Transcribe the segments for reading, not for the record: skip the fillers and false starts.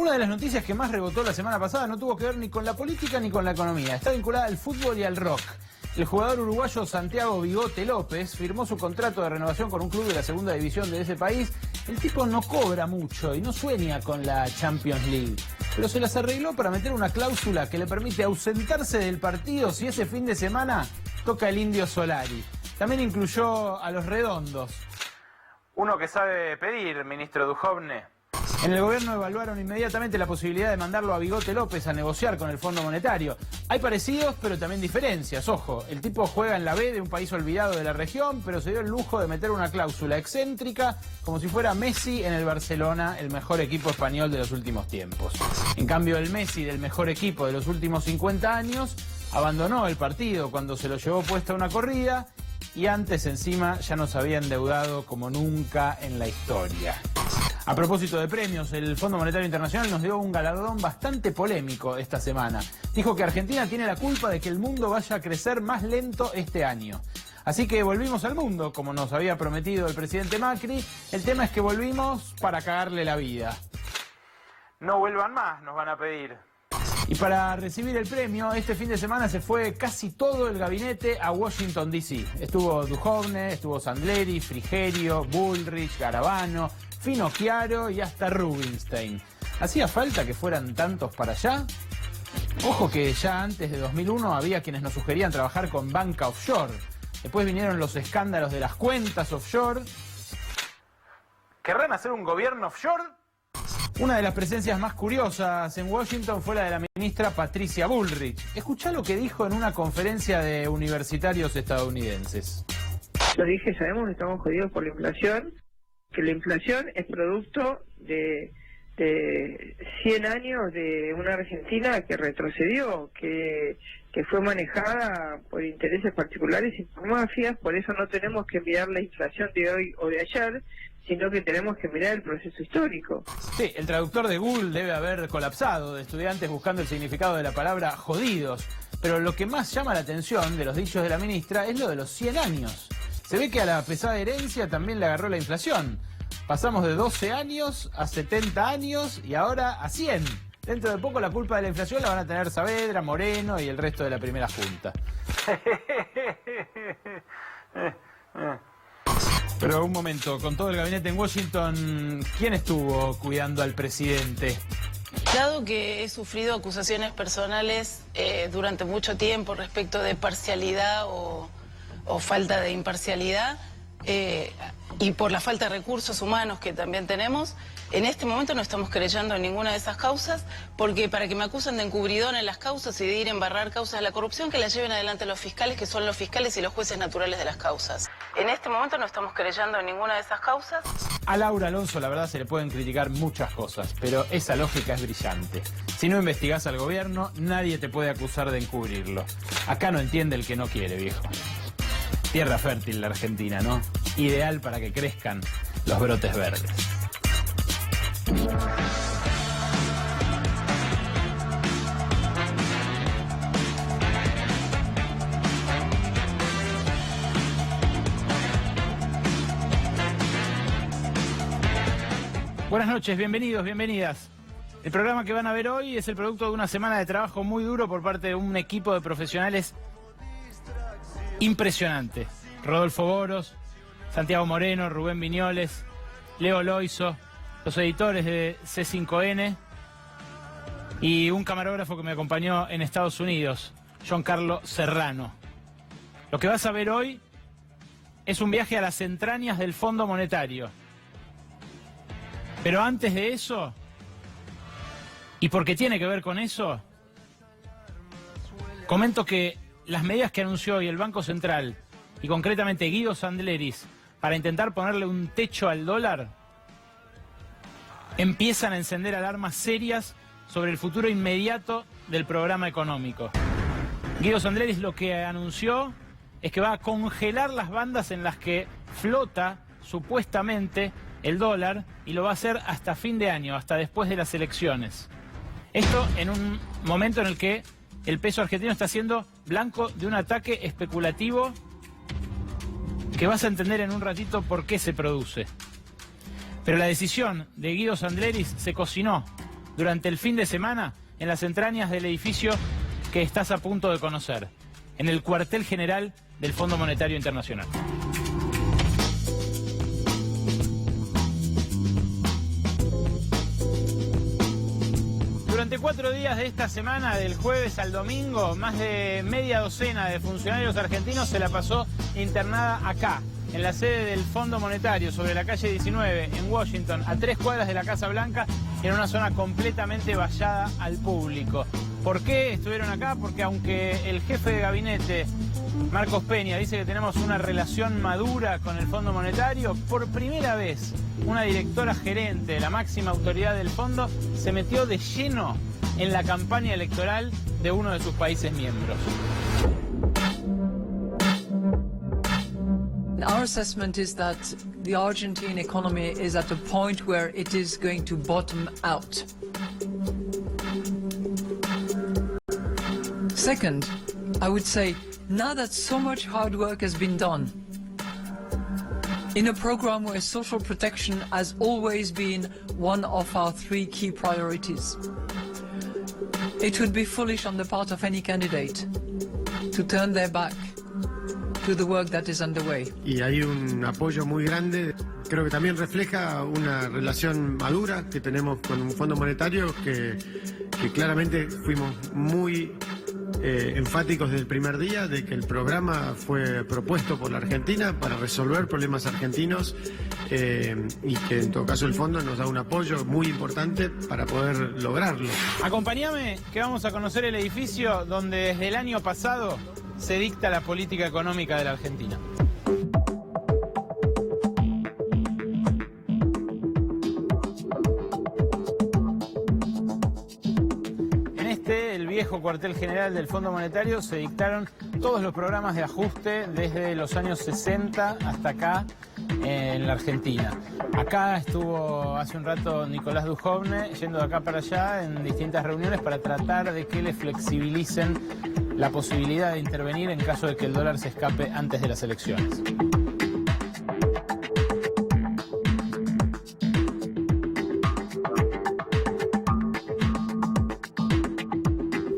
Una de las noticias que más rebotó la semana pasada no tuvo que ver ni con la política ni con la economía. Está vinculada al fútbol y al rock. El jugador uruguayo Santiago Bigote López firmó su contrato de renovación con un club de la segunda división de ese país. El tipo no cobra mucho y no sueña con la Champions League, pero se las arregló para meter una cláusula que le permite ausentarse del partido si ese fin de semana toca el Indio Solari. También incluyó a los redondos. Uno que sabe pedir, ministro Duhovne. En el gobierno evaluaron inmediatamente la posibilidad de mandarlo a Bigote López a negociar con el Fondo Monetario. Hay parecidos, pero también diferencias. Ojo, el tipo juega en la B de un país olvidado de la región, pero se dio el lujo de meter una cláusula excéntrica, como si fuera Messi en el Barcelona, el mejor equipo español de los últimos tiempos. En cambio, el Messi del mejor equipo de los últimos 50 años abandonó el partido cuando se lo llevó puesta una corrida y antes encima ya nos había endeudado como nunca en la historia. A propósito de premios, el Fondo Monetario Internacional nos dio un galardón bastante polémico esta semana. Dijo que Argentina tiene la culpa de que el mundo vaya a crecer más lento este año. Así que volvimos al mundo, como nos había prometido el presidente Macri. El tema es que volvimos para cagarle la vida. No vuelvan más, nos van a pedir. Y para recibir el premio, este fin de semana se fue casi todo el gabinete a Washington, D.C. Estuvo Duhovne, estuvo Sandleri, Frigerio, Bullrich, Garabano, Finocchiaro y hasta Rubinstein. ¿Hacía falta que fueran tantos para allá? Ojo que ya antes de 2001 había quienes nos sugerían trabajar con banca offshore. Después vinieron los escándalos de las cuentas offshore. ¿Querrán hacer un gobierno offshore? Una de las presencias más curiosas en Washington fue la de la ministra Patricia Bullrich. Escuchá lo que dijo en una conferencia de universitarios estadounidenses. Yo dije, sabemos que estamos jodidos por la inflación, que la inflación es producto de 100 años de una Argentina que retrocedió, que fue manejada por intereses particulares y por mafias. Por eso no tenemos que mirar la inflación de hoy o de ayer, sino que tenemos que mirar el proceso histórico. Sí, el traductor de Google debe haber colapsado de estudiantes buscando el significado de la palabra jodidos. Pero lo que más llama la atención de los dichos de la ministra es lo de los 100 años. Se ve que a la pesada herencia también le agarró la inflación. Pasamos de 12 años a 70 años y ahora a 100. Dentro de poco la culpa de la inflación la van a tener Saavedra, Moreno y el resto de la primera junta. Pero un momento, con todo el gabinete en Washington, ¿quién estuvo cuidando al presidente? Dado que he sufrido acusaciones personales durante mucho tiempo respecto de parcialidad o falta de imparcialidad, y por la falta de recursos humanos que también tenemos, en este momento no estamos creyendo en ninguna de esas causas, porque para que me acusen de encubridón en las causas y de ir a embarrar causas de la corrupción, que las lleven adelante los fiscales, que son los fiscales y los jueces naturales de las causas. En este momento no estamos creyendo en ninguna de esas causas. A Laura Alonso, la verdad, se le pueden criticar muchas cosas, pero esa lógica es brillante. Si no investigás al gobierno, nadie te puede acusar de encubrirlo. Acá no entiende el que no quiere, viejo. Tierra fértil la Argentina, ¿no? Ideal para que crezcan los brotes verdes. Buenas noches, bienvenidos, bienvenidas. El programa que van a ver hoy es el producto de una semana de trabajo muy duro por parte de un equipo de profesionales impresionante. Rodolfo Boros, Santiago Moreno, Rubén Viñoles, Leo Loiso, los editores de C5N y un camarógrafo que me acompañó en Estados Unidos, John Carlos Serrano. Lo que vas a ver hoy es un viaje a las entrañas del Fondo Monetario. Pero antes de eso, y porque tiene que ver con eso, comento que las medidas que anunció hoy el Banco Central, y concretamente Guido Sandleris, para intentar ponerle un techo al dólar, empiezan a encender alarmas serias sobre el futuro inmediato del programa económico. Guido Sandleris lo que anunció es que va a congelar las bandas en las que flota supuestamente el dólar y lo va a hacer hasta fin de año, hasta después de las elecciones. Esto en un momento en el que el peso argentino está siendo blanco de un ataque especulativo que vas a entender en un ratito por qué se produce. Pero la decisión de Guido Sandleris se cocinó durante el fin de semana en las entrañas del edificio que estás a punto de conocer, en el cuartel general del Fondo Monetario Internacional. Durante 4 días de esta semana, del jueves al domingo, más de media docena de funcionarios argentinos se la pasó internada acá, en la sede del Fondo Monetario, sobre la calle 19, en Washington, a 3 cuadras de la Casa Blanca, en una zona completamente vallada al público. ¿Por qué estuvieron acá? Porque aunque el jefe de gabinete, Marcos Peña, dice que tenemos una relación madura con el Fondo Monetario, por primera vez una directora gerente, la máxima autoridad del fondo, se metió de lleno en la campaña electoral de uno de sus países miembros. Our assessment is that the Argentine economy is at a point where it is going to bottom out. Second, I would say, now that so much hard work has been done, in a program where social protection has always been one of our 3 key priorities, it would be foolish on the part of any candidate to turn their back to the work that is underway. Y hay un apoyo muy grande, creo que también refleja una relación madura que tenemos con un Fondo Monetario que claramente fuimos muy enfáticos desde el primer día de que el programa fue propuesto por la Argentina para resolver problemas argentinos y que en todo caso el fondo nos da un apoyo muy importante para poder lograrlo. Acompáñame, que vamos a conocer el edificio donde desde el año pasado se dicta la política económica de la Argentina. El viejo cuartel general del Fondo Monetario, se dictaron todos los programas de ajuste desde los años 60 hasta acá en la Argentina. Acá estuvo hace un rato Nicolás Dujovne yendo de acá para allá en distintas reuniones para tratar de que le flexibilicen la posibilidad de intervenir en caso de que el dólar se escape antes de las elecciones.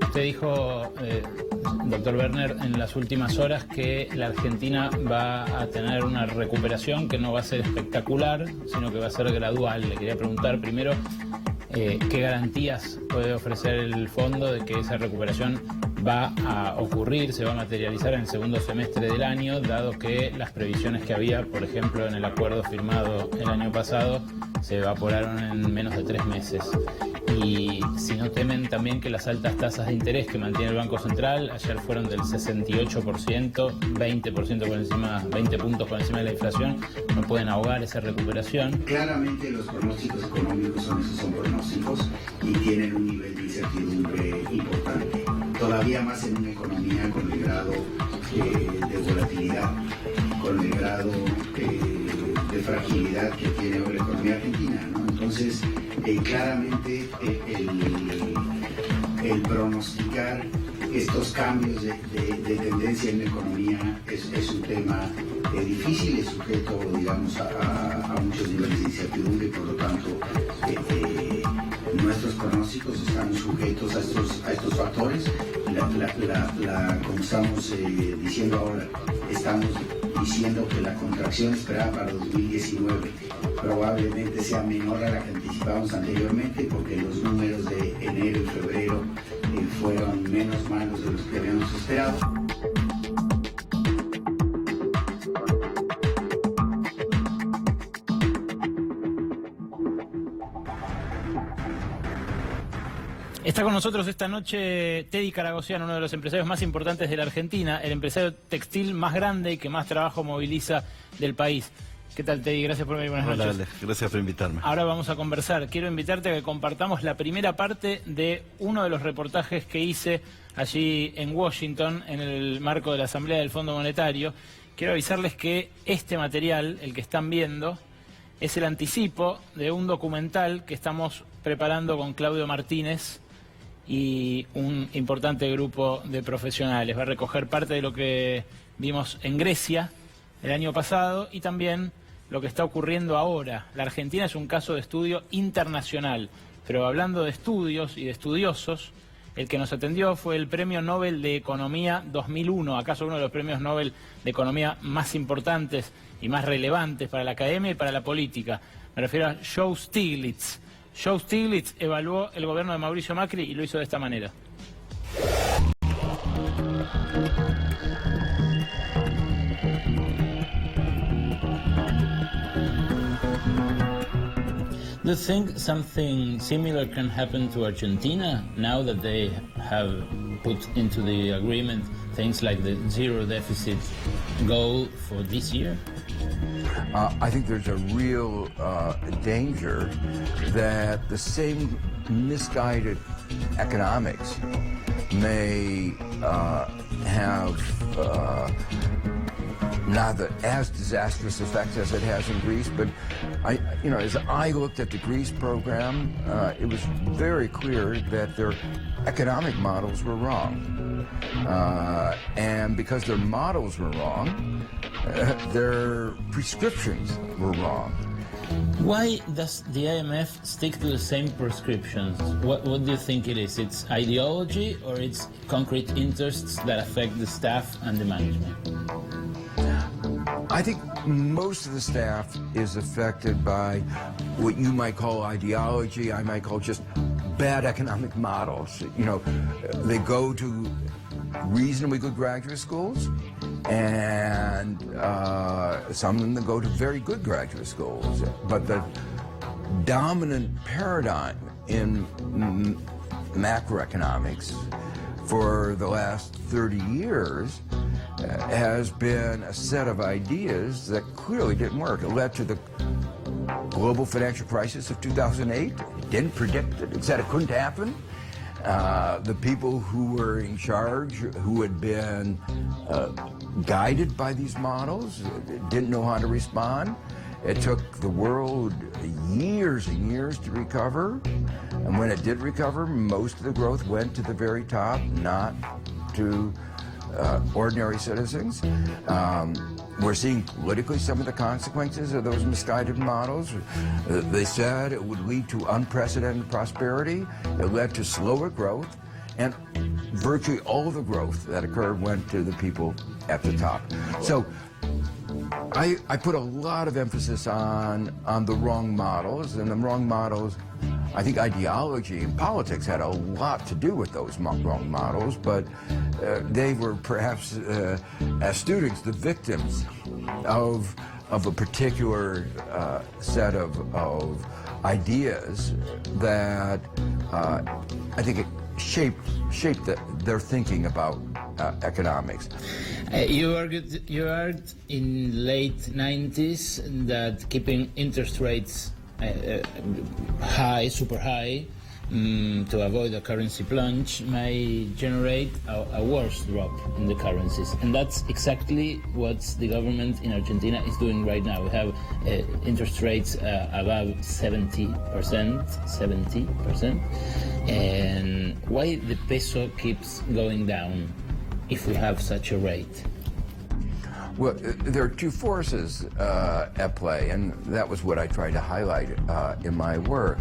Usted dijo, doctor Werner, en las últimas horas que la Argentina va a tener una recuperación que no va a ser espectacular, sino que va a ser gradual. Le quería preguntar primero qué garantías puede ofrecer el fondo de que esa recuperación va a ocurrir, se va a materializar en el segundo semestre del año, dado que las previsiones que había, por ejemplo, en el acuerdo firmado el año pasado, se evaporaron en menos de 3 meses. Y si no temen también que las altas tasas de interés que mantiene el Banco Central, ayer fueron del 68%, 20% por encima, 20 puntos por encima de la inflación, no pueden ahogar esa recuperación. Claramente los pronósticos económicos son pronósticos y tienen un nivel de incertidumbre importante. Todavía más en una economía con el grado de volatilidad, con el grado de fragilidad que tiene hoy la economía argentina, ¿no? Entonces, claramente el pronosticar estos cambios de tendencia en la economía es un tema difícil, es sujeto, digamos, a muchos niveles de incertidumbre y por lo tanto nuestros pronósticos están sujetos a estos factores. Como estamos diciendo ahora, estamos diciendo que la contracción esperada para 2019 probablemente sea menor a la que anticipábamos anteriormente, porque los números de enero y febrero fueron menos malos de los que habíamos esperado. Está con nosotros esta noche Teddy Caragosian, uno de los empresarios más importantes de la Argentina, el empresario textil más grande y que más trabajo moviliza del país. ¿Qué tal, Teddy? Gracias por venir. Buenas noches. Hola, gracias por invitarme. Ahora vamos a conversar. Quiero invitarte a que compartamos la primera parte de uno de los reportajes que hice allí en Washington, en el marco de la Asamblea del Fondo Monetario. Quiero avisarles que este material, el que están viendo, es el anticipo de un documental que estamos preparando con Claudio Martínez y un importante grupo de profesionales. Va a recoger parte de lo que vimos en Grecia el año pasado y también lo que está ocurriendo ahora. La Argentina es un caso de estudio internacional. Pero hablando de estudios y de estudiosos, el que nos atendió fue el Premio Nobel de Economía 2001, acaso uno de los premios Nobel de Economía más importantes y más relevantes para la academia y para la política. Me refiero a Joe Stiglitz. Joe Stiglitz evaluó el gobierno de Mauricio Macri y lo hizo de esta manera. Do you think something similar can happen to Argentina now that they have put into the agreement things like the zero deficit goal for this year? I think there's a real danger that the same misguided economics may have not as disastrous effects as it has in Greece, but as I looked at the Greece program, it was very clear that their economic models were wrong. And because their models were wrong, their prescriptions were wrong. Why does the IMF stick to the same prescriptions? What do you think it is? It's ideology or it's concrete interests that affect the staff and the management? I think most of the staff is affected by what you might call ideology, I might call just bad economic models. They go to reasonably good graduate schools, and some of them go to very good graduate schools. But the dominant paradigm in macroeconomics for the last 30 years has been a set of ideas that clearly didn't work. It led to the global financial crisis of 2008. It didn't predict it. It said it couldn't happen. The people who were in charge, who had been guided by these models, didn't know how to respond. It took the world years and years to recover. And when it did recover, most of the growth went to the very top, not to ordinary citizens. We're seeing politically some of the consequences of those misguided models. They said it would lead to unprecedented prosperity. It led to slower growth, and virtually all the growth that occurred went to the people at the top. So I put a lot of emphasis on the wrong models, and the wrong models, I think ideology and politics had a lot to do with those wrong models, but they were perhaps, as students, the victims of a particular set of ideas that I think it shaped their thinking about economics. You argued in late 90s that keeping interest rates high, super high, to avoid a currency plunge may generate a worse drop in the currencies. And that's exactly what the government in Argentina is doing right now. We have interest rates above 70%. And why the peso keeps going down if we have such a rate? Well, there are two forces at play, and that was what I tried to highlight in my work,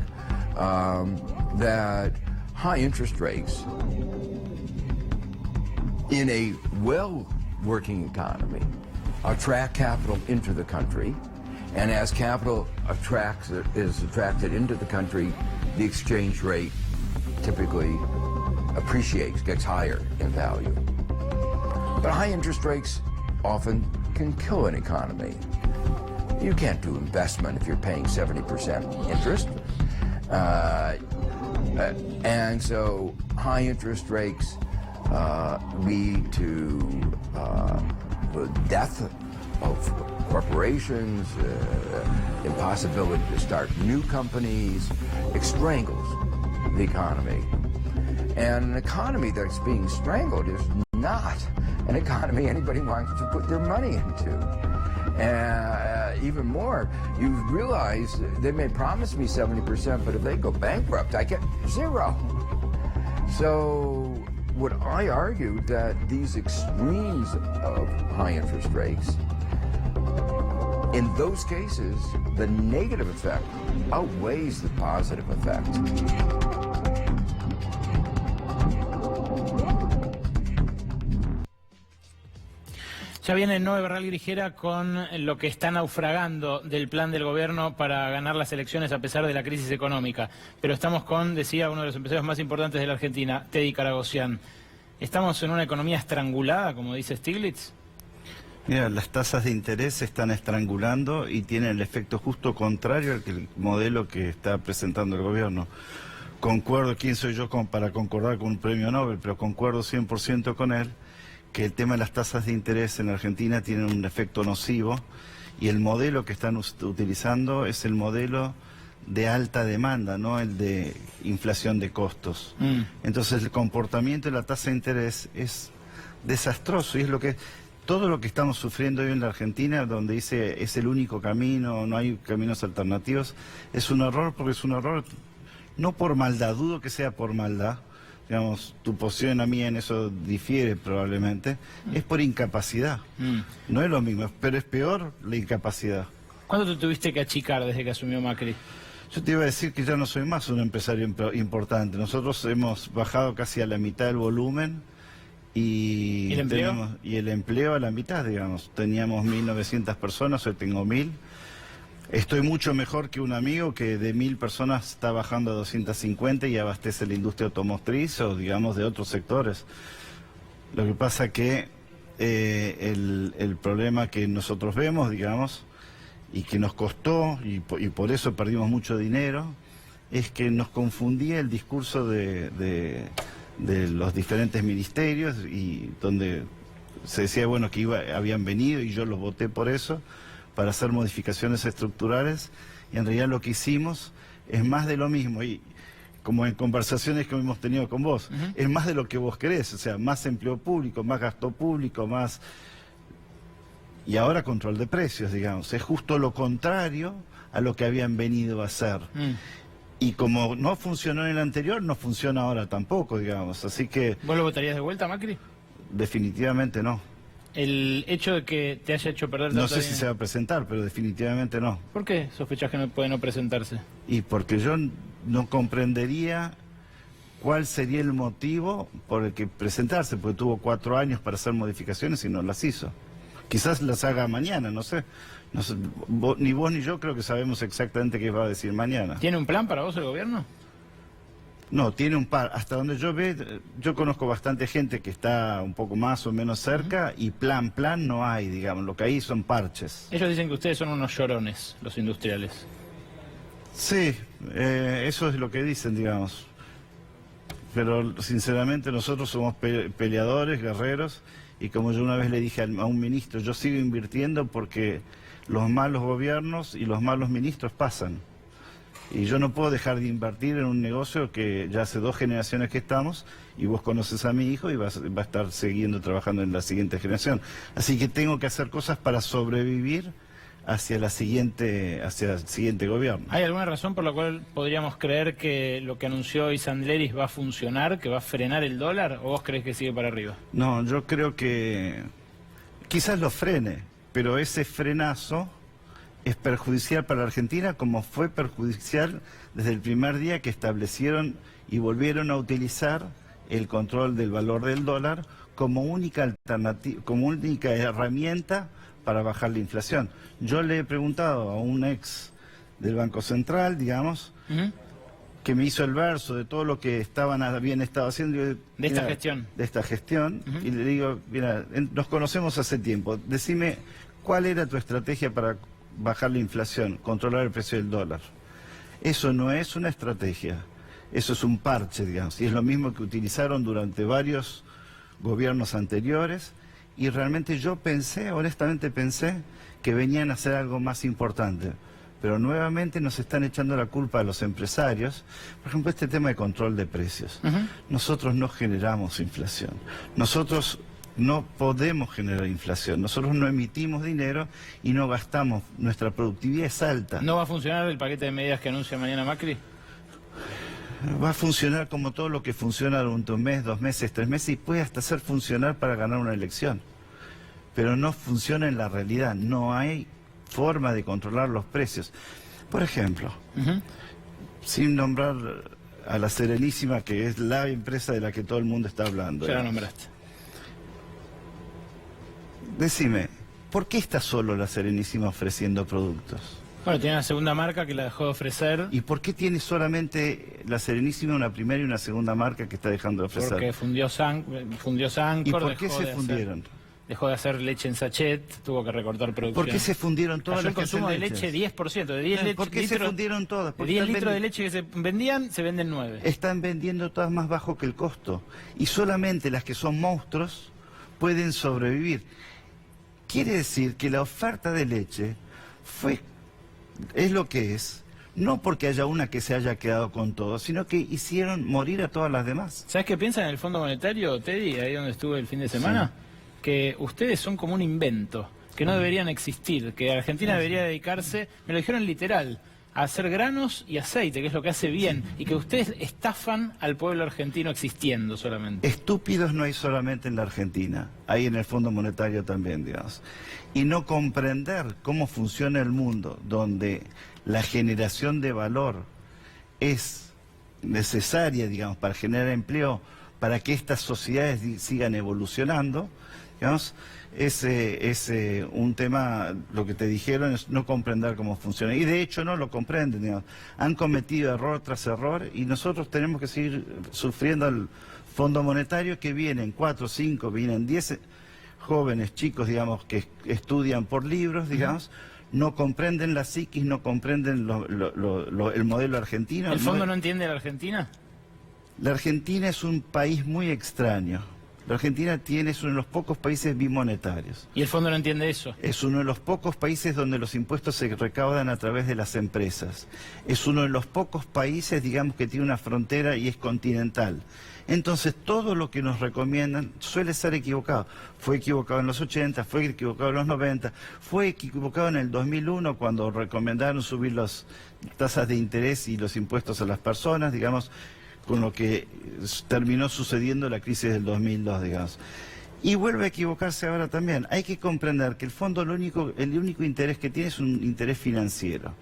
that high interest rates in a well-working economy attract capital into the country, and as capital is attracted into the country, the exchange rate typically appreciates, gets higher in value. But high interest rates often can kill an economy. You can't do investment if you're paying 70% interest. And so high interest rates lead to the death of corporations, impossibility to start new companies. It strangles the economy. And an economy that's being strangled is not an economy anybody wants to put their money into. Even more, you realize they may promise me 70%, but if they go bankrupt, I get zero. So what I argued that these extremes of high interest rates In those cases, the negative effect outweighs the positive effect. Ya viene el nuevo Barral Grijera con lo que está naufragando del plan del gobierno para ganar las elecciones a pesar de la crisis económica. Pero estamos con, decía, uno de los empresarios más importantes de la Argentina, Teddy Karagossian. ¿Estamos en una economía estrangulada, como dice Stiglitz? Mira, las tasas de interés se están estrangulando y tienen el efecto justo contrario al que el modelo que está presentando el gobierno. Concuerdo, quién soy yo para concordar con un premio Nobel, pero concuerdo 100% con él, que el tema de las tasas de interés en Argentina tiene un efecto nocivo y el modelo que están utilizando es el modelo de alta demanda, no el de inflación de costos. Entonces el comportamiento de la tasa de interés es desastroso y es lo que todo lo que estamos sufriendo hoy en la Argentina, donde dice es el único camino, no hay caminos alternativos, es un error, porque es un error no por maldad, dudo que sea por maldad. Digamos, tu posición a mí en eso difiere probablemente, es por incapacidad. No es lo mismo, pero es peor la incapacidad. ¿Cuánto te tuviste que achicar desde que asumió Macri? Yo te iba a decir que ya no soy más un empresario importante. Nosotros hemos bajado casi a la mitad del volumen y ¿el empleo? Y el empleo a la mitad, digamos. Teníamos 1.900 personas, hoy tengo 1.000. Estoy mucho mejor que un amigo que de 1.000 personas está bajando a 250 y abastece la industria automotriz o, digamos, de otros sectores. Lo que pasa que el problema que nosotros vemos, digamos, y que nos costó, y por eso perdimos mucho dinero, es que nos confundía el discurso de los diferentes ministerios, y donde se decía, bueno, que habían venido y yo los voté por eso, para hacer modificaciones estructurales, y en realidad lo que hicimos es más de lo mismo, y como en conversaciones que hemos tenido con vos, es más de lo que vos querés, o sea, más empleo público, más gasto público, más... Y ahora control de precios, digamos, es justo lo contrario a lo que habían venido a hacer. Y como no funcionó en el anterior, no funciona ahora tampoco, digamos, así que... ¿Vos lo votarías de vuelta, Macri? Definitivamente no. El hecho de que te haya hecho perder... No sé si se va a presentar, pero definitivamente no. ¿Por qué sospechás que no puede no presentarse? Y porque yo no comprendería cuál sería el motivo por el que presentarse, porque tuvo 4 años para hacer modificaciones y no las hizo. Quizás las haga mañana, no sé. Ni vos ni yo creo que sabemos exactamente qué va a decir mañana. ¿Tiene un plan para vos el gobierno? No, tiene un par. Hasta donde yo conozco bastante gente que está un poco más o menos cerca y plan no hay, digamos. Lo que hay son parches. Ellos dicen que ustedes son unos llorones, los industriales. Sí, eso es lo que dicen, digamos. Pero sinceramente nosotros somos peleadores, guerreros, y como yo una vez le dije a un ministro, yo sigo invirtiendo porque los malos gobiernos y los malos ministros pasan. Y yo no puedo dejar de invertir en un negocio que ya hace 2 generaciones que estamos, y vos conoces a mi hijo y va a estar siguiendo trabajando en la siguiente generación. Así que tengo que hacer cosas para sobrevivir hacia el siguiente gobierno. ¿Hay alguna razón por la cual podríamos creer que lo que anunció hoy Sandleris va a funcionar, que va a frenar el dólar, o vos crees que sigue para arriba? No, yo creo que quizás lo frene, pero ese frenazo es perjudicial para la Argentina, como fue perjudicial desde el primer día que establecieron y volvieron a utilizar el control del valor del dólar como única alternativa, como única herramienta para bajar la inflación. Yo le he preguntado a un ex del Banco Central, digamos, que me hizo el verso de todo lo que habían estado haciendo. De esta gestión. De esta gestión, y le digo, mira, nos conocemos hace tiempo, decime cuál era tu estrategia para bajar la inflación, controlar el precio del dólar. Eso no es una estrategia, eso es un parche, digamos, y es lo mismo que utilizaron durante varios gobiernos anteriores, y realmente yo honestamente pensé que venían a hacer algo más importante, pero nuevamente nos están echando la culpa a los empresarios. Por ejemplo, este tema de control de precios. Nosotros no generamos inflación, nosotros no podemos generar inflación, nosotros no emitimos dinero y no gastamos, nuestra productividad es alta. ¿No va a funcionar el paquete de medidas que anuncia mañana Macri? Va a funcionar como todo lo que funciona durante 1 mes, 2 meses, 3 meses, y puede hasta hacer funcionar para ganar una elección. Pero no funciona en la realidad, no hay forma de controlar los precios. Por ejemplo, sin nombrar a la Serenísima, que es la empresa de la que todo el mundo está hablando. Ya la nombraste. Decime, ¿por qué está solo la Serenísima ofreciendo productos? Bueno, tiene una segunda marca que la dejó de ofrecer. ¿Y por qué tiene solamente la Serenísima una primera y una segunda marca que está dejando de ofrecer? Porque fundió Sancor. ¿Y por qué se fundieron? Dejó de hacer leche en sachet, tuvo que recortar producción. ¿Por qué se fundieron todas Cayó las el consumo de leches? leche 10%. De 10 ¿Por qué se fundieron todas? De 10 litros de leche que se vendían, se venden 9. Están vendiendo todas más bajo que el costo. Y solamente las que son monstruos pueden sobrevivir. Quiere decir que la oferta de leche es lo que es, no porque haya una que se haya quedado con todo, sino que hicieron morir a todas las demás. ¿Sabes qué piensa en el Fondo Monetario, Teddy, ahí donde estuve el fin de semana? Sí. Que ustedes son como un invento, que no deberían existir, que Argentina debería dedicarse, me lo dijeron literal, a hacer granos y aceite, que es lo que hace bien, y que ustedes estafan al pueblo argentino existiendo solamente. Estúpidos no hay solamente en la Argentina, hay en el Fondo Monetario también, digamos. Y no comprender cómo funciona el mundo, donde la generación de valor es necesaria, digamos, para generar empleo, para que estas sociedades sigan evolucionando, digamos, es un tema, lo que te dijeron es no comprender cómo funciona. Y de hecho no lo comprenden, digamos. Han cometido error tras error y nosotros tenemos que seguir sufriendo al Fondo Monetario, que vienen 4, 5, vienen 10 jóvenes, chicos, digamos, que estudian por libros, digamos, no comprenden la psiquis, no comprenden el modelo argentino. ¿El fondo no entiende la Argentina? La Argentina es un país muy extraño. La Argentina es uno de los pocos países bimonetarios. ¿Y el fondo no entiende eso? Es uno de los pocos países donde los impuestos se recaudan a través de las empresas. Es uno de los pocos países, digamos, que tiene una frontera y es continental. Entonces, todo lo que nos recomiendan suele ser equivocado. Fue equivocado en los 80, fue equivocado en los 90, fue equivocado en el 2001 cuando recomendaron subir las tasas de interés y los impuestos a las personas, digamos, con lo que terminó sucediendo la crisis del 2002, digamos. Y vuelve a equivocarse ahora también. Hay que comprender que el fondo el único interés que tiene es un interés financiero.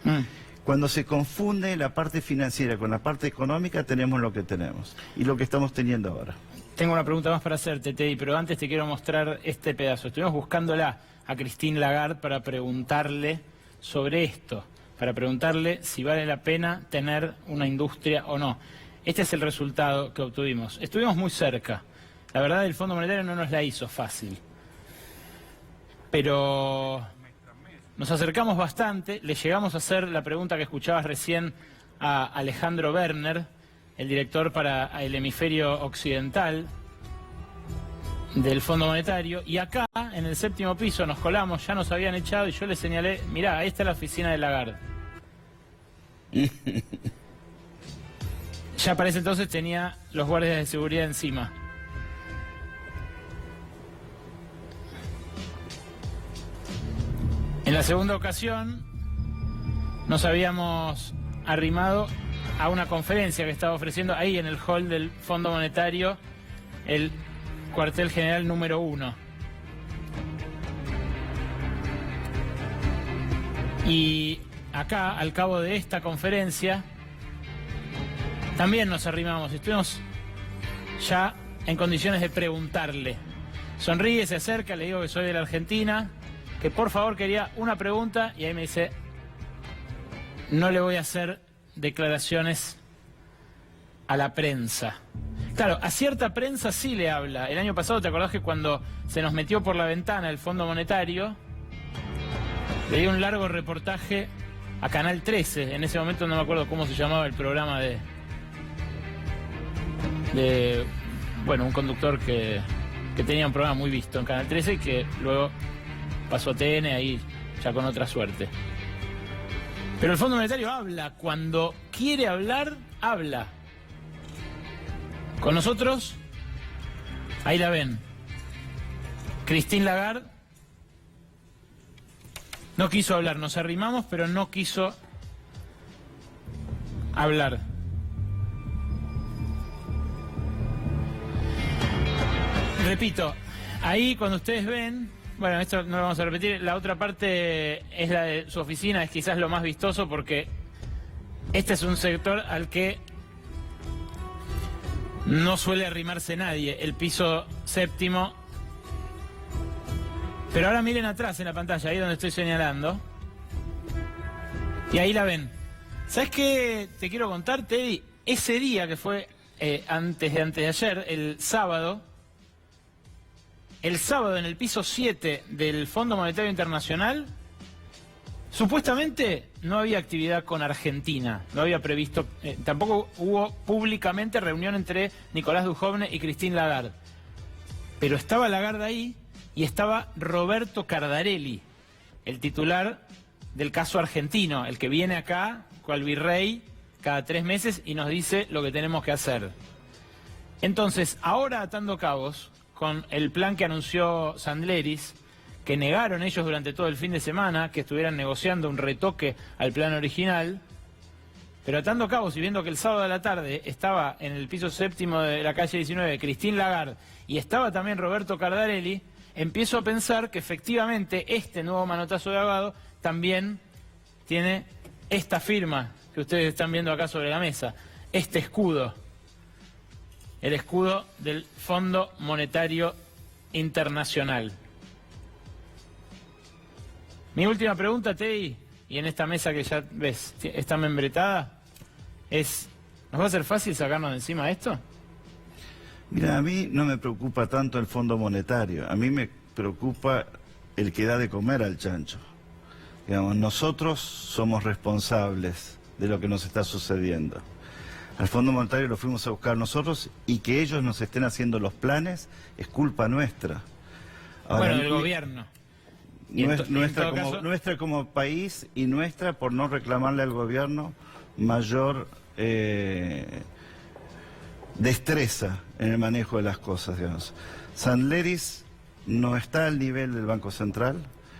Cuando se confunde la parte financiera con la parte económica, tenemos lo que tenemos y lo que estamos teniendo ahora. Tengo una pregunta más para hacerte, Teddy, pero antes te quiero mostrar este pedazo. Estuvimos buscándola a Christine Lagarde para preguntarle sobre esto, para preguntarle si vale la pena tener una industria o no. Este es el resultado que obtuvimos. Estuvimos muy cerca. La verdad, el Fondo Monetario no nos la hizo fácil. Pero nos acercamos bastante, le llegamos a hacer la pregunta que escuchabas recién a Alejandro Werner, el director para el hemisferio occidental del Fondo Monetario, y acá, en el 7º piso, nos colamos, ya nos habían echado, y yo le señalé, mirá, ahí está la oficina de Lagarde. Ya para ese entonces tenía los guardias de seguridad encima. En la segunda ocasión nos habíamos arrimado a una conferencia que estaba ofreciendo ahí en el hall del Fondo Monetario el cuartel general número 1. Y acá, al cabo de esta conferencia, también nos arrimamos, estuvimos ya en condiciones de preguntarle. Sonríe, se acerca, le digo que soy de la Argentina, que por favor quería una pregunta, y ahí me dice, no le voy a hacer declaraciones a la prensa. Claro, a cierta prensa sí le habla. El año pasado, ¿te acordás que cuando se nos metió por la ventana el Fondo Monetario, le di un largo reportaje a Canal 13? En ese momento no me acuerdo cómo se llamaba el programa de bueno, un conductor que tenía un programa muy visto en Canal 13 y que luego pasó a TN ahí ya con otra suerte. Pero el Fondo Monetario habla, cuando quiere hablar, habla. Con nosotros, ahí la ven. Christine Lagarde no quiso hablar, nos arrimamos, pero no quiso hablar. Repito, ahí cuando ustedes ven, bueno, esto no lo vamos a repetir. La otra parte es la de su oficina, es quizás lo más vistoso porque este es un sector al que no suele arrimarse nadie, el piso séptimo. Pero ahora miren atrás en la pantalla, ahí donde estoy señalando. Y ahí la ven. ¿Sabes qué te quiero contar, Teddy? Ese día que fue antes de ayer, el sábado en el piso 7 del Fondo Monetario Internacional, supuestamente no había actividad con Argentina, no había previsto, tampoco hubo públicamente reunión entre Nicolás Dujovne y Christine Lagarde. Pero estaba Lagarde ahí y estaba Roberto Cardarelli, el titular del caso argentino, el que viene acá, cual virrey, cada 3 meses y nos dice lo que tenemos que hacer. Entonces, ahora atando cabos, con el plan que anunció Sandleris, que negaron ellos durante todo el fin de semana, que estuvieran negociando un retoque al plan original, pero atando cabos y viendo que el sábado a la tarde estaba en el piso séptimo de la calle 19 Christine Lagarde y estaba también Roberto Cardarelli, empiezo a pensar que efectivamente este nuevo manotazo de Aguado también tiene esta firma que ustedes están viendo acá sobre la mesa, este escudo, el escudo del Fondo Monetario Internacional. Mi última pregunta, Teddy, y en esta mesa que ya ves, está membretada, es, ¿nos va a ser fácil sacarnos de encima esto? Mira, a mí no me preocupa tanto el Fondo Monetario, a mí me preocupa el que da de comer al chancho. Digamos, nosotros somos responsables de lo que nos está sucediendo. Al Fondo Monetario lo fuimos a buscar nosotros y que ellos nos estén haciendo los planes es culpa nuestra. Ahora, bueno, del gobierno. Nuestra como país y nuestra por no reclamarle al gobierno mayor destreza en el manejo de las cosas, digamos. Sandleris no está al nivel del Banco Central,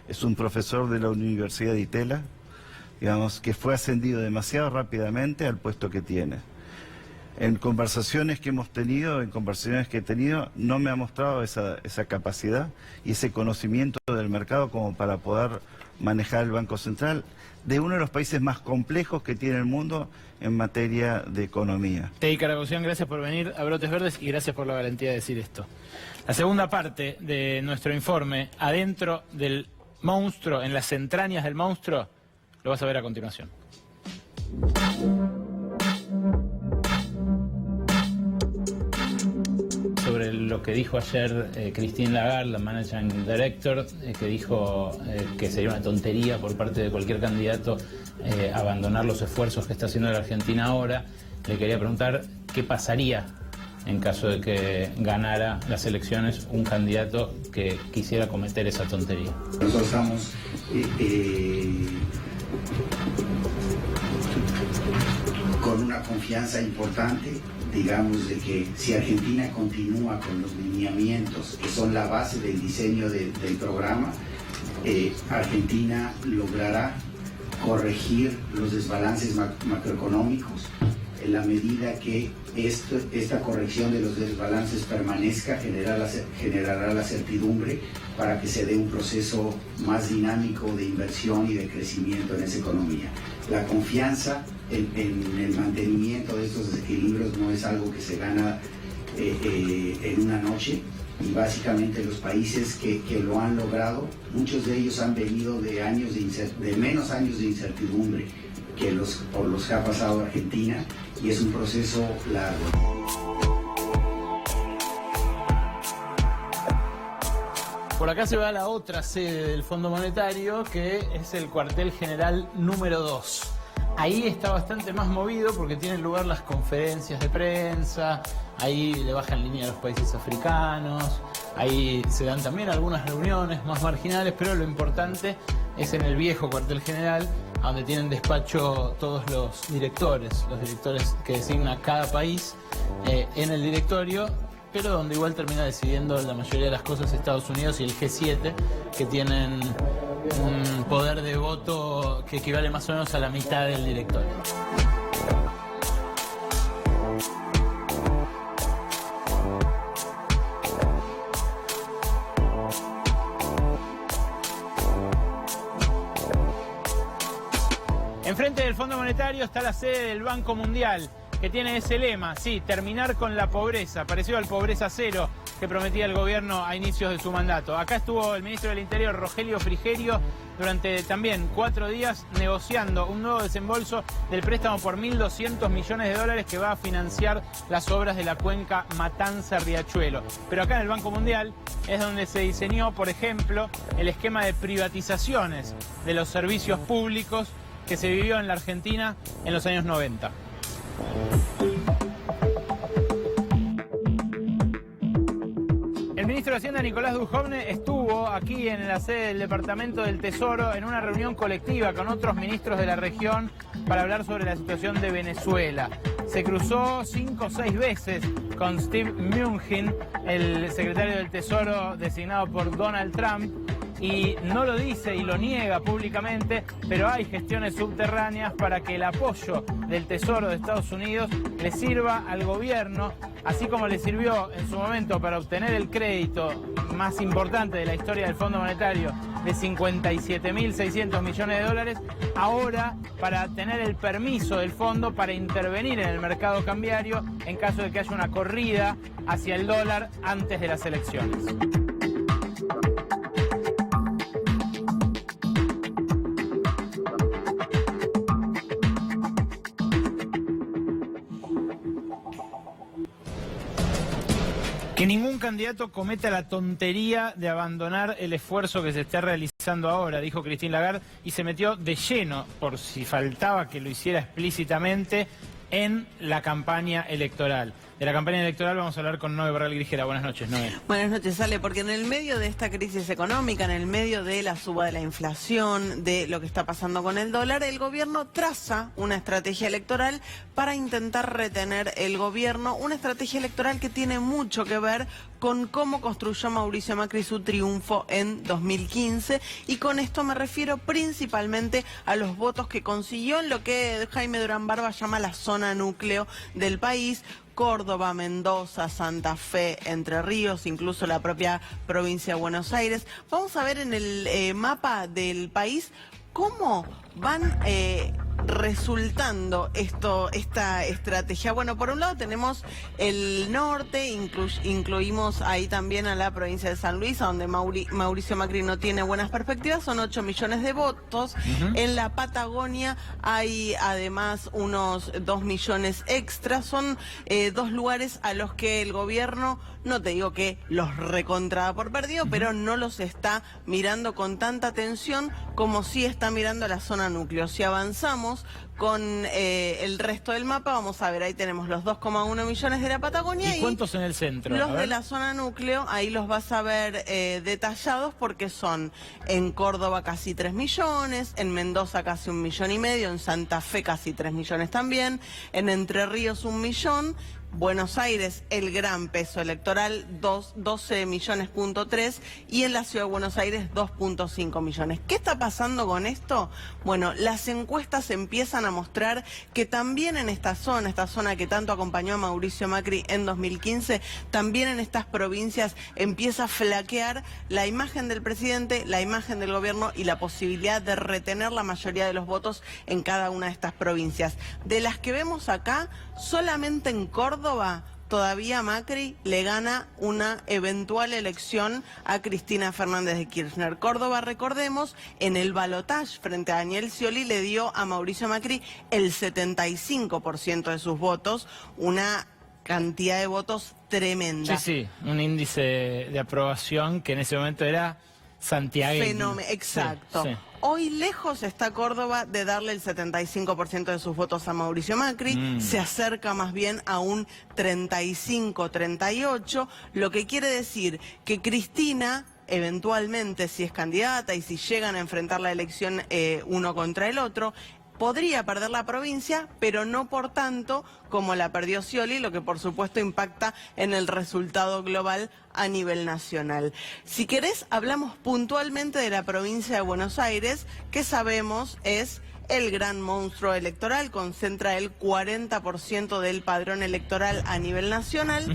es un profesor de la Universidad de Itela, digamos, que fue ascendido demasiado rápidamente al puesto que tiene. En conversaciones que hemos tenido, no me ha mostrado esa capacidad y ese conocimiento del mercado como para poder manejar el Banco Central de uno de los países más complejos que tiene el mundo en materia de economía. Teddy Caragosian, gracias por venir a Brotes Verdes y gracias por la valentía de decir esto. La segunda parte de nuestro informe, adentro del monstruo, en las entrañas del monstruo, lo vas a ver a continuación. Sobre lo que dijo ayer Christine Lagarde, la Managing Director, que dijo que sería una tontería por parte de cualquier candidato abandonar los esfuerzos que está haciendo la Argentina ahora, le quería preguntar qué pasaría en caso de que ganara las elecciones un candidato que quisiera cometer esa tontería. Nosotros estamos con una confianza importante, digamos, de que si Argentina continúa con los lineamientos que son la base del diseño del programa, Argentina logrará corregir los desbalances macroeconómicos. En la medida que esta corrección de los desbalances permanezca, generará la certidumbre para que se dé un proceso más dinámico de inversión y de crecimiento en esa economía. La confianza en el mantenimiento de estos desequilibrios no es algo que se gana en una noche, y básicamente los países que lo han logrado, muchos de ellos han venido de menos años de incertidumbre que por los que ha pasado Argentina, y es un proceso largo. Por acá se va a la otra sede del Fondo Monetario, que es el cuartel general número 2. Ahí está bastante más movido porque tienen lugar las conferencias de prensa, ahí le bajan línea a los países africanos, ahí se dan también algunas reuniones más marginales, pero lo importante es en el viejo cuartel general, donde tienen despacho todos los directores que designa cada país en el directorio, pero donde igual termina decidiendo la mayoría de las cosas Estados Unidos y el G7, que tienen un poder de voto que equivale más o menos a la mitad del directorio. Enfrente del Fondo Monetario está la sede del Banco Mundial, que tiene ese lema, sí, terminar con la pobreza, parecido al pobreza cero que prometía el gobierno a inicios de su mandato. Acá estuvo el ministro del Interior, Rogelio Frigerio, durante también 4 días negociando un nuevo desembolso del préstamo por 1.200 millones de dólares que va a financiar las obras de la cuenca Matanza-Riachuelo. Pero acá en el Banco Mundial es donde se diseñó, por ejemplo, el esquema de privatizaciones de los servicios públicos que se vivió en la Argentina en los años 90. El ministro de Hacienda, Nicolás Dujovne, estuvo aquí en la sede del Departamento del Tesoro en una reunión colectiva con otros ministros de la región para hablar sobre la situación de Venezuela. Se cruzó 5 o 6 veces con Steve Mnuchin, el secretario del Tesoro designado por Donald Trump, y no lo dice y lo niega públicamente, pero hay gestiones subterráneas para que el apoyo del Tesoro de Estados Unidos le sirva al gobierno, así como le sirvió en su momento para obtener el crédito más importante de la historia del Fondo Monetario de 57.600 millones de dólares, ahora para tener el permiso del fondo para intervenir en el mercado cambiario en caso de que haya una corrida hacia el dólar antes de las elecciones. Que ningún candidato cometa la tontería de abandonar el esfuerzo que se está realizando ahora, dijo Christine Lagarde, y se metió de lleno, por si faltaba que lo hiciera explícitamente, en la campaña electoral. De la campaña electoral vamos a hablar con Noé Barral Grijera. Buenas noches, Noé. Buenas noches, Ale, porque en el medio de esta crisis económica, en el medio de la suba de la inflación, de lo que está pasando con el dólar, el gobierno traza una estrategia electoral para intentar retener el gobierno, una estrategia electoral que tiene mucho que ver con cómo construyó Mauricio Macri su triunfo en 2015, y con esto me refiero principalmente a los votos que consiguió en lo que Jaime Durán Barba llama la zona núcleo del país: Córdoba, Mendoza, Santa Fe, Entre Ríos, incluso la propia provincia de Buenos Aires. Vamos a ver en el mapa del país cómo van resultando esta estrategia. Bueno, por un lado tenemos el norte, incluimos ahí también a la provincia de San Luis, a donde Mauricio Macri no tiene buenas perspectivas, son 8 millones de votos. En la Patagonia hay además unos 2 millones extras, son 2 lugares a los que el gobierno, no te digo que los recontra por perdido, pero no los está mirando con tanta atención como sí está mirando la zona núcleo. Si avanzamos con el resto del mapa, vamos a ver, ahí tenemos los 2,1 millones de la Patagonia. ¿Y cuántos en el centro? Los de la zona núcleo, ahí los vas a ver detallados, porque son en Córdoba casi 3 millones, en Mendoza casi 1,5 millones, en Santa Fe casi 3 millones también, en Entre Ríos 1 millón, Buenos Aires, el gran peso electoral, 12,3 millones, y en la ciudad de Buenos Aires 2,5 millones. ¿Qué está pasando con esto? Bueno, las encuestas empiezan a mostrar que también en esta zona que tanto acompañó a Mauricio Macri en 2015, también en estas provincias empieza a flaquear la imagen del presidente, la imagen del gobierno y la posibilidad de retener la mayoría de los votos en cada una de estas provincias. De las que vemos acá, solamente en Córdoba todavía Macri le gana una eventual elección a Cristina Fernández de Kirchner. Córdoba, recordemos, en el balotaje frente a Daniel Scioli le dio a Mauricio Macri el 75% de sus votos, una cantidad de votos tremenda. Sí, un índice de aprobación que en ese momento era santiagueño. Fenómeno, exacto. Sí. Hoy lejos está Córdoba de darle el 75% de sus votos a Mauricio Macri, se acerca más bien a un 35-38, lo que quiere decir que Cristina, eventualmente, si es candidata y si llegan a enfrentar la elección uno contra el otro, podría perder la provincia, pero no por tanto como la perdió Scioli, lo que por supuesto impacta en el resultado global a nivel nacional. Si querés, hablamos puntualmente de la provincia de Buenos Aires, que sabemos es el gran monstruo electoral, concentra el 40% del padrón electoral a nivel nacional.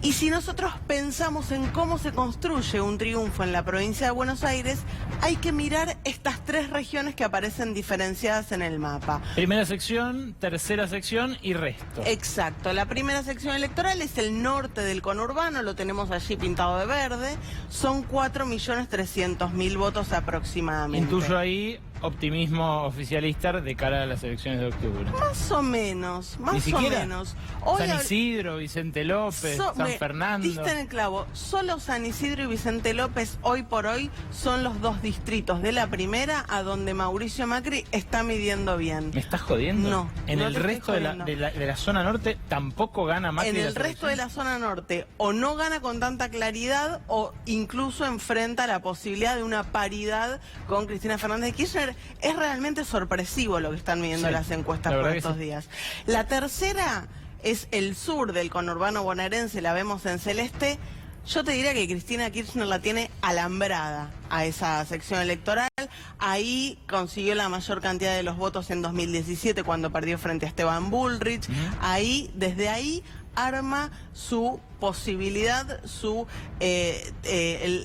Y si nosotros pensamos en cómo se construye un triunfo en la provincia de Buenos Aires, hay que mirar estas 3 regiones que aparecen diferenciadas en el mapa. Primera sección, tercera sección y resto. Exacto, la primera sección electoral es el norte del conurbano, lo tenemos allí pintado de verde, son 4.300.000 votos aproximadamente. Intuyo ahí optimismo oficialista de cara a las elecciones de octubre. Más o menos, más Ni siquiera. o menos. Hoy San Isidro, Vicente López, San Fernando. Diste en el clavo, solo San Isidro y Vicente López hoy por hoy son los 2 distritos de la primera a donde Mauricio Macri está midiendo bien. ¿Me estás jodiendo? No. En no el te estoy resto de la zona norte tampoco gana Macri. En el las resto de elecciones. la zona norte o no gana con tanta claridad o incluso enfrenta la posibilidad de una paridad con Cristina Fernández de Kirchner. Es realmente sorpresivo lo que están midiendo Sí, las encuestas la por verdad que estos sí. días. La tercera es el sur del conurbano bonaerense, la vemos en celeste. Yo te diría que Cristina Kirchner la tiene alambrada a esa sección electoral. Ahí consiguió la mayor cantidad de los votos en 2017 cuando perdió frente a Esteban Bullrich. Ahí, desde ahí, arma su posibilidad,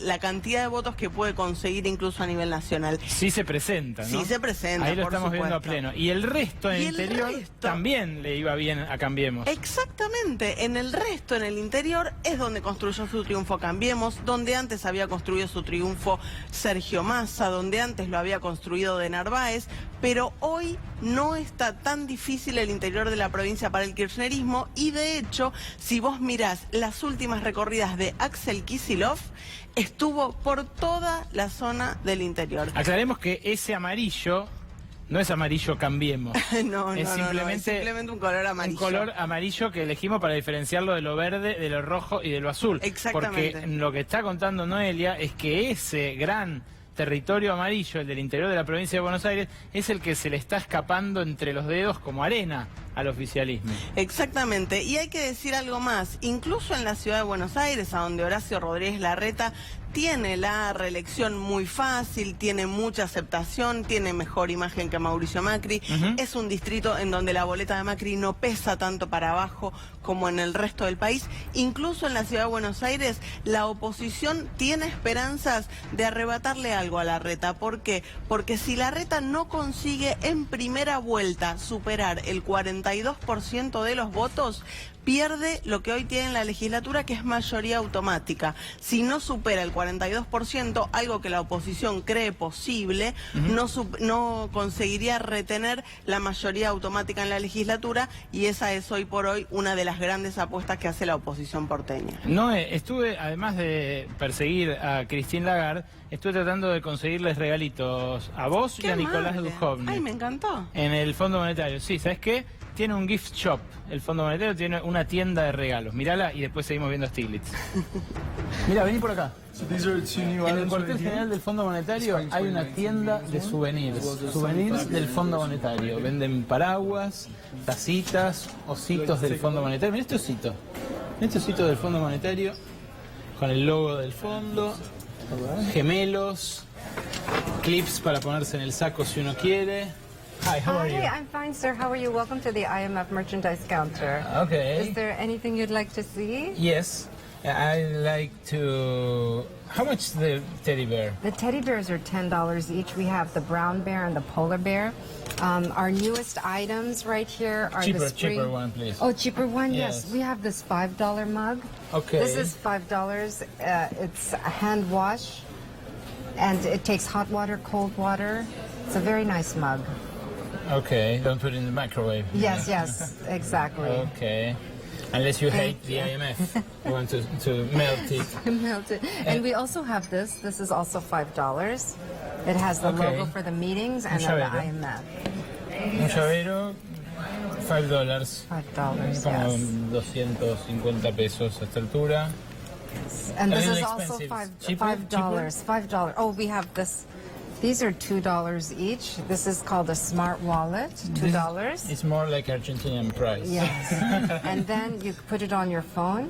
la cantidad de votos que puede conseguir incluso a nivel nacional. Sí se presenta, ¿no? Sí se presenta, ahí lo por estamos viendo a supuesto. pleno. Y el resto en Y el el interior resto. también le iba bien a Cambiemos. Exactamente, en el resto, en el interior, es donde construyó su triunfo Cambiemos, donde antes había construido su triunfo Sergio Massa, donde antes lo había construido de Narváez, pero hoy no está tan difícil el interior de la provincia para el kirchnerismo y de hecho, si vos mirás las últimas recorridas de Axel Kicillof, estuvo por toda la zona del interior. Aclaremos que ese amarillo no es amarillo Cambiemos. No, es no, simplemente, es simplemente un color amarillo. Un color amarillo que elegimos para diferenciarlo de lo verde, de lo rojo y de lo azul. Exactamente. Porque lo que está contando Noelia es que ese gran territorio amarillo, el del interior de la provincia de Buenos Aires, es el que se le está escapando entre los dedos como arena al oficialismo. Exactamente, y hay que decir algo más, incluso en la ciudad de Buenos Aires, a donde Horacio Rodríguez Larreta tiene la reelección muy fácil, tiene mucha aceptación, tiene mejor imagen que Mauricio Macri, es un distrito en donde la boleta de Macri no pesa tanto para abajo como en el resto del país, incluso en la ciudad de Buenos Aires la oposición tiene esperanzas de arrebatarle algo a Larreta. ¿Por qué? Porque si Larreta no consigue en primera vuelta superar el 42% de los votos, pierde lo que hoy tiene en la legislatura, que es mayoría automática. Si no supera el 42%, algo que la oposición cree posible, no conseguiría retener la mayoría automática en la legislatura, y esa es hoy por hoy una de las grandes apuestas que hace la oposición porteña. Noé, estuve, además de perseguir a Christine Lagarde, estuve tratando de conseguirles regalitos a vos y a Nicolás Dujovne. Ay, me encantó. En el Fondo Monetario. Sí, ¿sabes qué? Tiene un gift shop. El Fondo Monetario tiene una tienda de regalos. Mírala y después seguimos viendo a Stiglitz. Mira, vení por acá. En el cuartel general del Fondo Monetario hay una tienda de souvenirs. Souvenirs del Fondo Monetario. Venden paraguas, tacitas, ositos del Fondo Monetario. Mira este osito. Mira este osito del Fondo Monetario con el logo del fondo. Gemelos. Clips para ponerse en el saco si uno quiere. Hi, how are you? Hi, I'm fine, sir. How are you? Welcome to the IMF merchandise counter. Okay. Is there anything you'd like to see? Yes, I like to... How much the teddy bear? The teddy bears are $10 each. We have the brown bear and the polar bear. Our newest items right here are the spring... Cheaper one, please. Oh, cheaper one? Yes. Yes. We have this $5 mug. Okay. This is $5. It's a hand wash, and it takes hot water, cold water. It's a very nice mug. Okay, don't put it in the microwave. Yes, yes, exactly. Okay. Unless you hate the IMF. You want to melt it. Melt it. And we also have this. This is also $5. It has the Okay. logo for the meetings and then the llavero. IMF. Un llavero, $5. $5, Como yes. 250 pesos a esta altura. And A this little is also expensive. $5. $5. Oh, we have this. These are $2 each. This is called a smart wallet, $2. It's more like Argentinian price. Yes. And then you put it on your phone.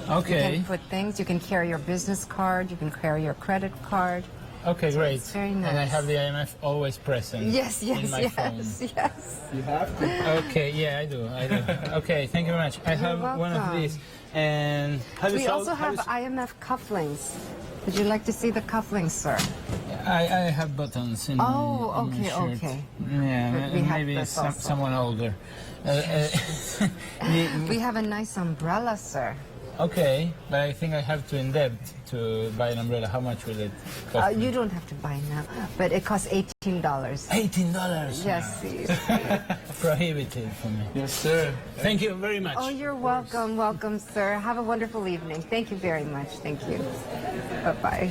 You Okay. can put things. You can carry your business card. You can carry your credit card. Okay, great. It's very And I nice. have the IMF always present Yes, in yes, my yes, phone. yes. You have to. Okay, yeah, I do. Okay, thank you very much. I have one of welcome. these. And have you We sold- also have you- IMF cufflinks. Would you like to see the cufflinks, sir? I have buttons in Oh, in my okay, shirt. okay. Yeah, But we have maybe this also. someone older. We have a nice umbrella, sir. Okay, but I think I have to endeavor to buy an umbrella. How much will it cost? You don't have to buy now, but it costs $18. $18. Yes, please. Prohibitive for me. Yes, sir. Thank you very much. Oh, you're welcome, welcome, sir. Have a wonderful evening. Thank you very much. Thank you. Bye-bye.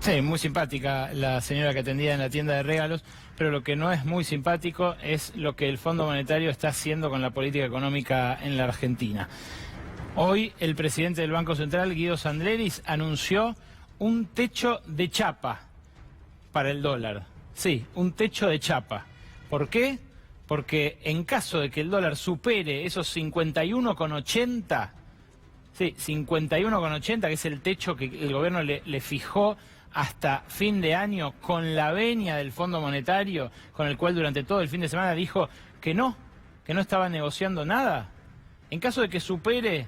Sí, muy simpática la señora que atendía en la tienda de regalos, pero lo que no es muy simpático es lo que el Fondo Monetario está haciendo con la política económica en la Argentina. Hoy el presidente del Banco Central, Guido Sandleris, anunció un techo de chapa para el dólar. Sí, un techo de chapa. ¿Por qué? Porque en caso de que el dólar supere esos 51,80, sí, 51,80, que es el techo que el gobierno le fijó hasta fin de año con la venia del Fondo Monetario, con el cual durante todo el fin de semana dijo que no estaba negociando nada. En caso de que supere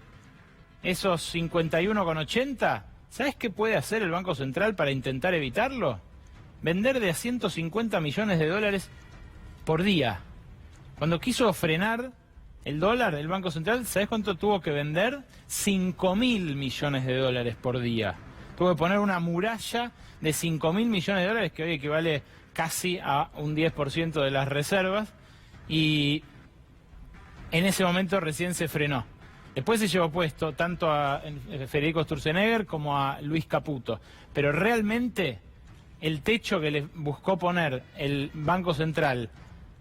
esos 51,80, ¿sabes qué puede hacer el Banco Central para intentar evitarlo? Vender de a 150 millones de dólares por día. Cuando quiso frenar el dólar, el Banco Central, ¿sabes cuánto tuvo que vender? 5.000 millones de dólares por día. Tuvo que poner una muralla de 5.000 millones de dólares, que hoy equivale casi a un 10% de las reservas, y en ese momento recién se frenó. Después se llevó puesto tanto a Federico Sturzenegger como a Luis Caputo, pero realmente el techo que le buscó poner el Banco Central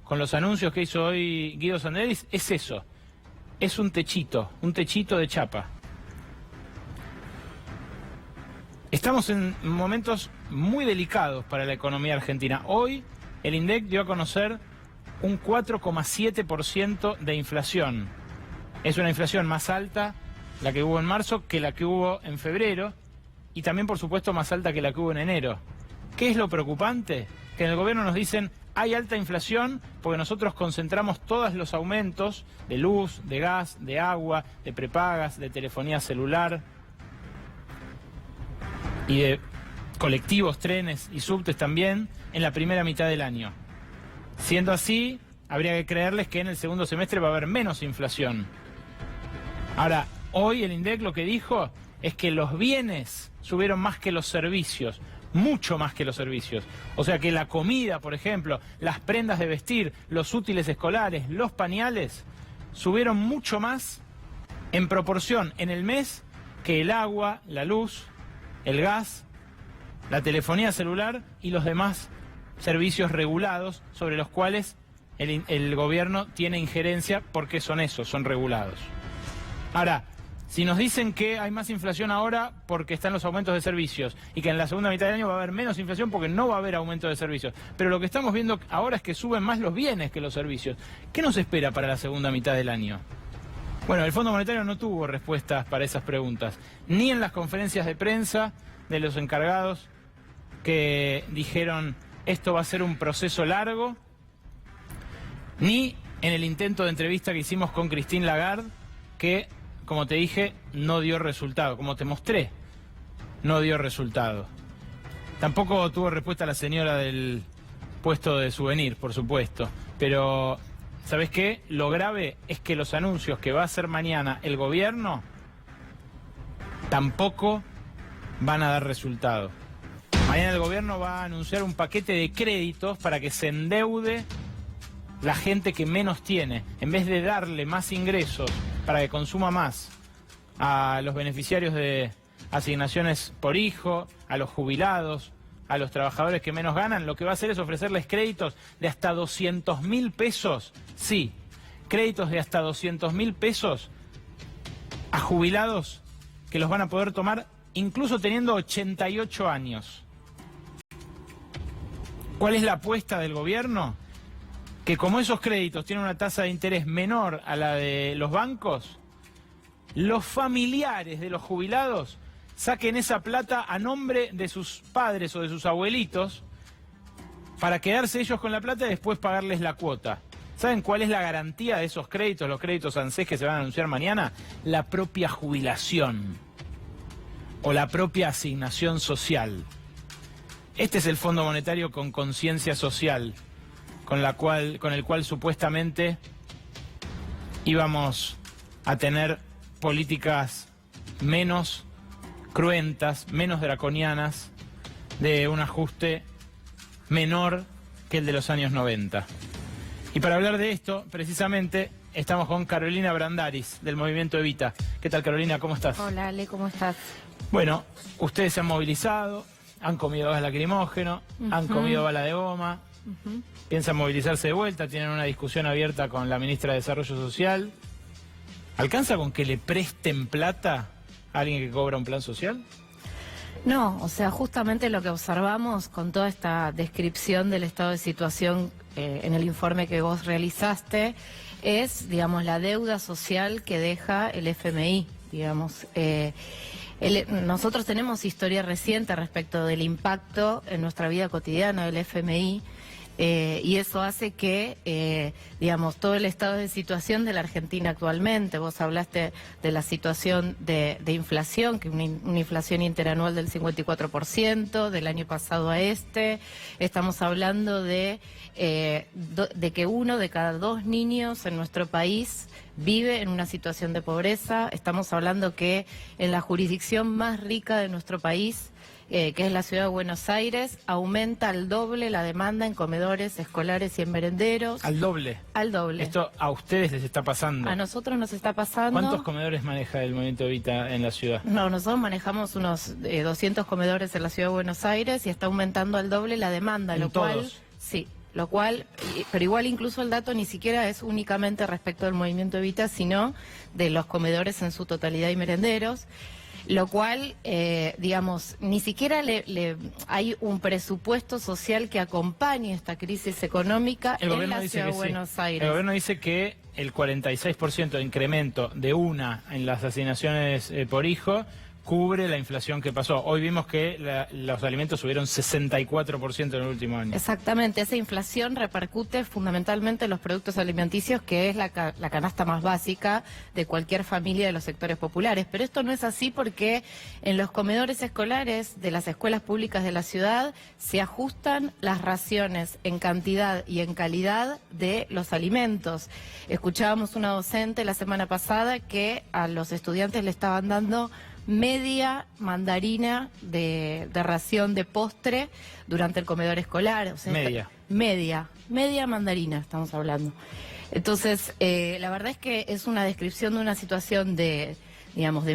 con los anuncios que hizo hoy Guido Sandleris es eso, es un techito de chapa. Estamos en momentos muy delicados para la economía argentina. Hoy el INDEC dio a conocer un 4,7% de inflación. Es una inflación más alta la que hubo en marzo que la que hubo en febrero y también, por supuesto, más alta que la que hubo en enero. ¿Qué es lo preocupante? Que en el gobierno nos dicen hay alta inflación porque nosotros concentramos todos los aumentos de luz, de gas, de agua, de prepagas, de telefonía celular y de colectivos, trenes y subtes también en la primera mitad del año. Siendo así, habría que creerles que en el segundo semestre va a haber menos inflación. Ahora, hoy el INDEC lo que dijo es que los bienes subieron más que los servicios, mucho más que los servicios. O sea que la comida, por ejemplo, las prendas de vestir, los útiles escolares, los pañales, subieron mucho más en proporción en el mes que el agua, la luz, el gas, la telefonía celular y los demás servicios regulados sobre los cuales el gobierno tiene injerencia porque son esos, son regulados. Ahora, si nos dicen que hay más inflación ahora porque están los aumentos de servicios y que en la segunda mitad del año va a haber menos inflación porque no va a haber aumento de servicios, pero lo que estamos viendo ahora es que suben más los bienes que los servicios, ¿qué nos espera para la segunda mitad del año? Bueno, el Fondo Monetario no tuvo respuestas para esas preguntas, ni en las conferencias de prensa de los encargados que dijeron esto va a ser un proceso largo, ni en el intento de entrevista que hicimos con Christine Lagarde, que, como te dije, no dio resultado, como te mostré, no dio resultado. Tampoco tuvo respuesta la señora del puesto de souvenir, por supuesto, pero ¿sabes qué? Lo grave es que los anuncios que va a hacer mañana el gobierno tampoco van a dar resultado. Mañana el gobierno va a anunciar un paquete de créditos para que se endeude la gente que menos tiene. En vez de darle más ingresos para que consuma más a los beneficiarios de asignaciones por hijo, a los jubilados, a los trabajadores que menos ganan, lo que va a hacer es ofrecerles créditos de hasta 200.000 pesos. Sí, créditos de hasta 200.000 pesos a jubilados que los van a poder tomar incluso teniendo 88 años. ¿Cuál es la apuesta del gobierno? Que como esos créditos tienen una tasa de interés menor a la de los bancos, los familiares de los jubilados saquen esa plata a nombre de sus padres o de sus abuelitos para quedarse ellos con la plata y después pagarles la cuota. ¿Saben cuál es la garantía de esos créditos, los créditos ANSES que se van a anunciar mañana? La propia jubilación o la propia asignación social. Este es el Fondo Monetario con conciencia social, con el cual supuestamente íbamos a tener políticas menos cruentas, menos draconianas, de un ajuste menor que el de los años 90. Y para hablar de esto, precisamente, estamos con Carolina Brandaris, del Movimiento Evita. ¿Qué tal, Carolina? ¿Cómo estás? Hola, Ale, ¿cómo estás? Bueno, ustedes se han movilizado, han comido gas lacrimógeno, han comido bala de goma, piensan movilizarse de vuelta, tienen una discusión abierta con la ministra de Desarrollo Social. ¿Alcanza con que le presten plata a alguien que cobra un plan social? No, o sea, justamente lo que observamos con toda esta descripción del estado de situación en el informe que vos realizaste es, digamos, la deuda social que deja el FMI, digamos. Nosotros tenemos historia reciente respecto del impacto en nuestra vida cotidiana del FMI. Y eso hace que, digamos, todo el estado de situación de la Argentina actualmente, vos hablaste de la situación de inflación, que una inflación interanual del 54% del año pasado a este, estamos hablando de que 1 de cada 2 niños en nuestro país vive en una situación de pobreza, estamos hablando que en la jurisdicción más rica de nuestro país, que es la ciudad de Buenos Aires, aumenta al doble la demanda en comedores escolares y en merenderos. ¿Al doble? Al doble. ¿Esto a ustedes les está pasando? A nosotros nos está pasando. ¿Cuántos comedores maneja el Movimiento Evita en la ciudad? No, nosotros manejamos unos 200 comedores en la ciudad de Buenos Aires y está aumentando al doble la demanda, ¿En lo cual... todos? Sí. Lo cual, pero igual incluso el dato ni siquiera es únicamente respecto del Movimiento Evita, sino de los comedores en su totalidad y merenderos. Lo cual, digamos, ni siquiera hay un presupuesto social que acompañe esta crisis económica en la ciudad de Buenos Aires. El gobierno dice que el 46% de incremento de en las asignaciones por hijo cubre la inflación que pasó. Hoy vimos que los alimentos subieron 64% en el último año. Exactamente, esa inflación repercute fundamentalmente en los productos alimenticios, que es la canasta más básica de cualquier familia de los sectores populares. Pero esto no es así porque en los comedores escolares de las escuelas públicas de la ciudad se ajustan las raciones en cantidad y en calidad de los alimentos. Escuchábamos una docente la semana pasada que a los estudiantes le estaban dando media mandarina de ración de postre durante el comedor escolar. O sea, media mandarina estamos hablando. Entonces, la verdad es que es una descripción de una situación de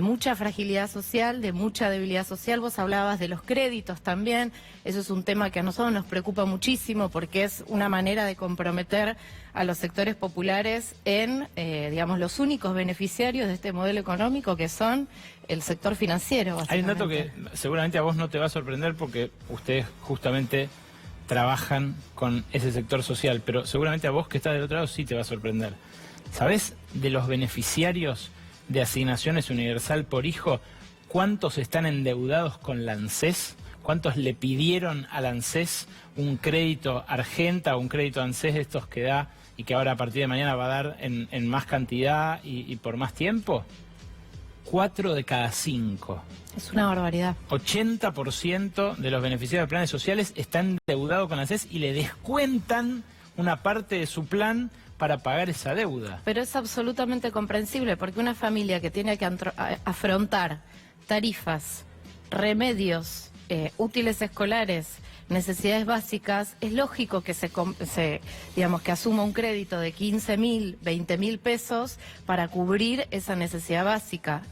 mucha fragilidad social, de mucha debilidad social. Vos hablabas de los créditos también. Eso es un tema que a nosotros nos preocupa muchísimo porque es una manera de comprometer a los sectores populares en, los únicos beneficiarios de este modelo económico, que son el sector financiero. Hay un dato que seguramente a vos no te va a sorprender porque ustedes justamente trabajan con ese sector social, pero seguramente a vos que estás del otro lado sí te va a sorprender. ¿Sabés de los beneficiarios de asignaciones universal por hijo, cuántos están endeudados con la ANSES? ¿Cuántos le pidieron al ANSES un crédito Argenta o un crédito ANSES de estos que da y que ahora a partir de mañana va a dar en más cantidad y por más tiempo? 4 de cada 5. Es una barbaridad. 80% de los beneficiarios de planes sociales están endeudados con la ANSES y le descuentan una parte de su plan para pagar esa deuda. Pero es absolutamente comprensible porque una familia que tiene que afrontar tarifas, remedios, útiles escolares, necesidades básicas, es lógico que que asuma un crédito de 15.000, 20.000 pesos para cubrir esa necesidad básica.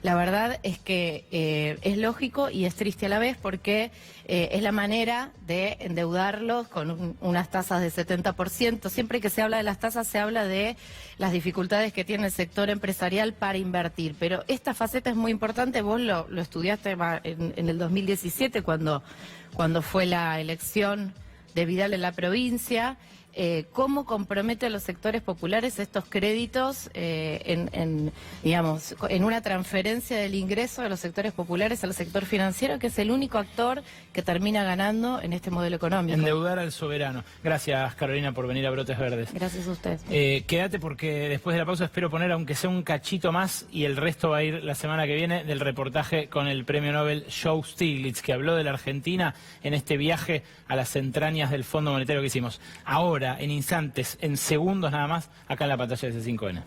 La verdad es que es lógico y es triste a la vez porque es la manera de endeudarlos con unas tasas de 70%. Siempre que se habla de las tasas se habla de las dificultades que tiene el sector empresarial para invertir. Pero esta faceta es muy importante, vos lo estudiaste en el 2017 cuando fue la elección de Vidal en la provincia. cómo compromete a los sectores populares estos créditos digamos, en una transferencia del ingreso de los sectores populares al sector financiero, que es el único actor que termina ganando en este modelo económico. Endeudar al soberano. Gracias, Carolina, por venir a Brotes Verdes. Gracias a usted. Quédate porque después de la pausa espero poner aunque sea un cachito más, y el resto va a ir la semana que viene, del reportaje con el premio Nobel Joe Stiglitz, que habló de la Argentina en este viaje a las entrañas del Fondo Monetario que hicimos. Ahora, en instantes, en segundos nada más, acá en la pantalla de C5N.